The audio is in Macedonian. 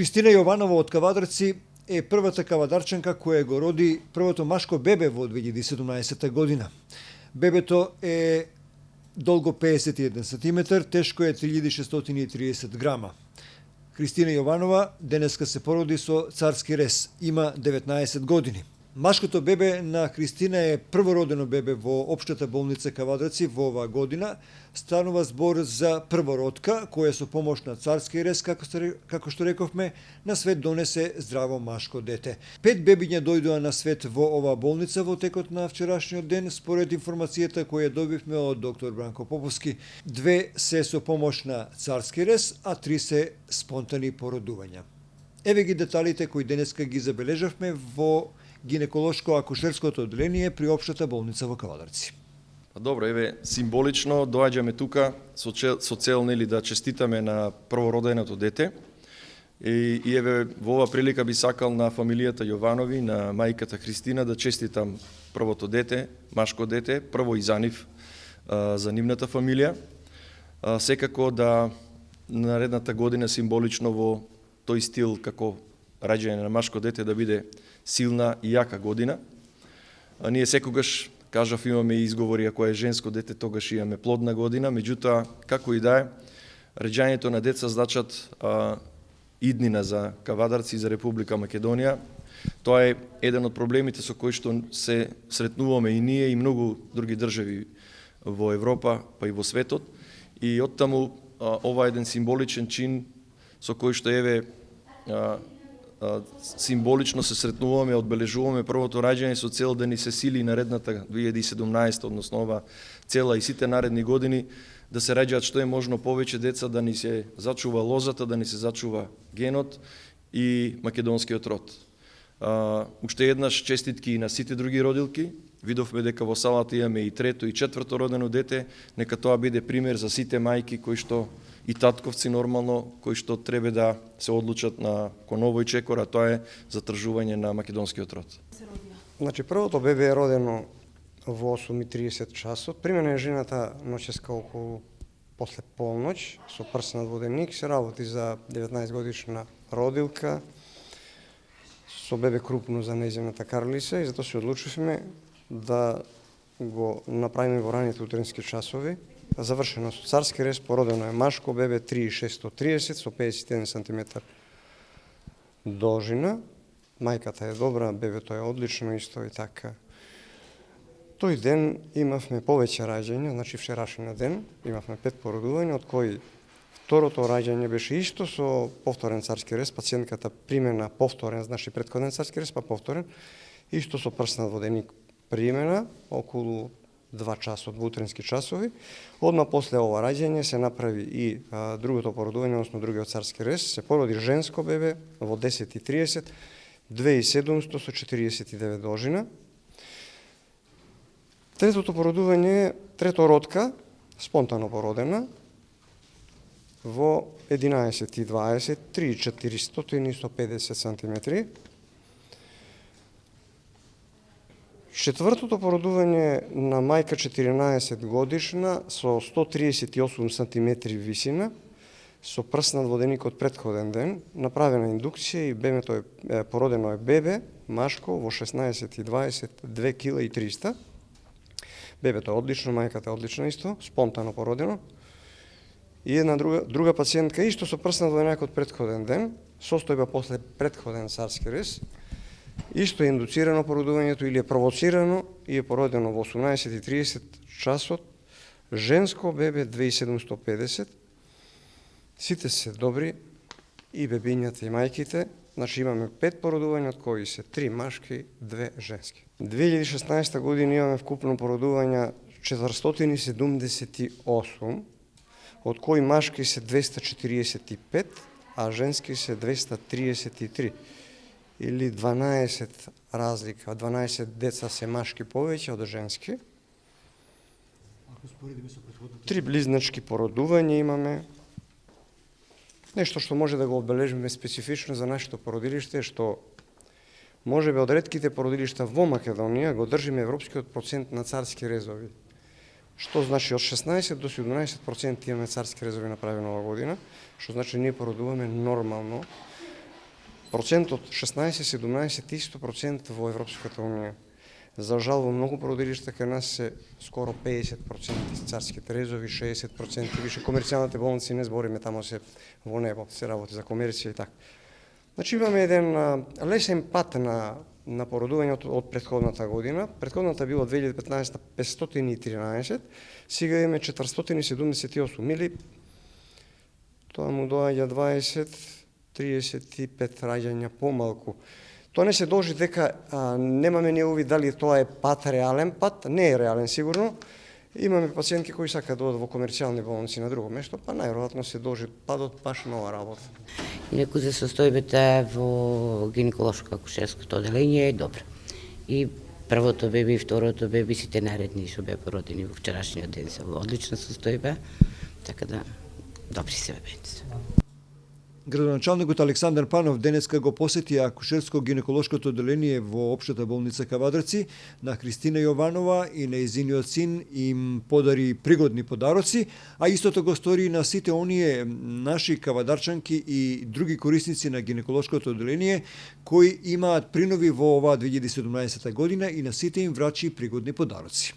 Христина Јованова од Кавадарци е првата кавадарчанка која го роди првото машко бебе во 2017 година. Бебето е долго 51 см, тешко е 3630 грама. Христина Јованова денеска се породи со царски рез, има 19 години. Машкото бебе на Христина е првородено бебе во Општата болница Кавадарци во оваа година. Станува збор за првородка, која со помош на царски рез, како што рековме, на свет донесе здраво машко дете. 5 бебиња дојдоа на свет во оваа болница во текот на вчерашниот ден, според информацијата која добивме од доктор Бранко Поповски. 2 се со помош на царски рез, а 3 се спонтани породувања. Еве ги деталите кои денеска ги забележавме во гинеколошко-акушерското одделение при Општата болница во Кавадарци. Добро, еве, символично доаѓаме тука со цел нели да честитаме на првороденото дете. И еве, во оваа прилика би сакал на фамилијата Јованови, на мајката Христина да честитам првото дете, машко дете, прво и за нив, за нивната фамилија. Секако да наредната година символично во тој стил како раѓање на машко дете да биде силна и јака година. Ние секогаш, кажав, имаме изговори, ако е женско дете, тогаш имаме плодна година, меѓутоа, како и да е, раѓањето на деца значат иднина за Кавадарци и за Република Македонија. Тоа е еден од проблемите со кои што се сретнуваме и ние и многу други држави во Европа, па и во светот. И оттаму ова е еден символичен чин со кој што еве символично се сретнуваме, одбележуваме првото раѓање со цел да ни се сили наредната 2017, односно ова цела и сите наредни години, да се раѓаат што е можно повеќе деца, да ни се зачува лозата, да ни се зачува генот и македонскиот род. Уште еднаш честитки и на сите други родилки. Видовме дека во салата имаме и трето и четврто родено дете, нека тоа биде пример за сите мајки кои што и татковци нормално, кои што треба да се одлучат на кон овој чекор, а тоа е затржување на македонскиот род. Значи, првото бебе е родено во 8:30 часот. Примена е жената ноческа околу после полноќ, со прснат воденик, се работи за 19 годишна родилка, со бебе крупно за нејзината карлица, и затоа се одлучивме да го направиме во раните утрински часови. Завршено со царски рез, породено е машко бебе 3630 со 51 см должина. Мајката е добра, бебето е одлично исто и така. Тој ден имавме повеќе раѓања, значи вчерашниот ден имавме 5 породувања, од кои второто раѓање беше исто со повторен царски рез, пациентката примена повторен, значи претходен царски рез, па повторен, исто со прснат воденик примена околу 2 часот во утрински часови. Одма после ова раѓање се направи и другото породување, односно другиот царски рез, се породи женско бебе во 10:30, 2700 со 49 должина. Третото породување, третородка, спонтано породена, во 11:20, 3400 со 50 см. Четвртото породување на мајка 14 годишна со 138 см висина, со прснат воденик од претходен ден, направена индукција и бебето е породено е бебе, машко, во 16:20, 2 кг и 300. Бебето е одлично, мајката е одлично исто, спонтано породено. И една друга пациентка исто со прснат воденик од претходен ден, состојба после претходен царски рез, исто е индуцирано породувањето или е провоцирано и е породено во 18:30 часот, женско бебе 2750. Сите се добри, и бебињата и мајките, значи имаме 5 породувања, од кои се 3 машки, 2 женски. 2016 година имаме вкупно породувања 478, од кои машки се 245, а женски се 233. Или 12 разлика, 12 деца се машки повеќе од женски. Три близначки породувања имаме. Нешто што може да го одбележиме специфично за нашето породилиште е што можеби од ретките породилишта во Македонија го држиме европскиот процент на царски резови. Што значи од 16 до 17% имаме царски резови направени оваа година, што значи ние породуваме нормално процентот 16-17 исто процент во Европската унија. За жал, во многу породилишта кај нас се скоро 50% царските резови, 60% више комерцијалните болници, не збориме, тамо се во небо, се работи за комерција и така. Значи имаме еден лесен пат на породување од претходната година. Претходната било 2015 513, сега имаме 478 или тоа му доаѓа 20-35 раѓања помалку. Тоа не се должи дека немаме ние увид дали тоа е пат, реален пат, не е реален сигурно. Имаме пациенти кои сакаат да одат во комерцијални болници на друго место, па најверојатно се должи падот баш на ова работа. Инаку за состојбата во гинеколошко акушерското оделение е добра. И првото беби и второто беби, сите наредни што беа породени во вчерашниот ден се во одлична состојба, така да добри се бебенци. Градоначалникот Александар Панов денеска го посети акушерско-гинеколошкото оделение во општата болница Кавадарци на Христина Јованова и нејзиниот син им подари пригодни подароци, а истото го стори на сите оние наши кавадарчанки и други корисници на гинеколошкото оделение кои имаат принови во оваа 2017 година и на сите им врачи пригодни подароци.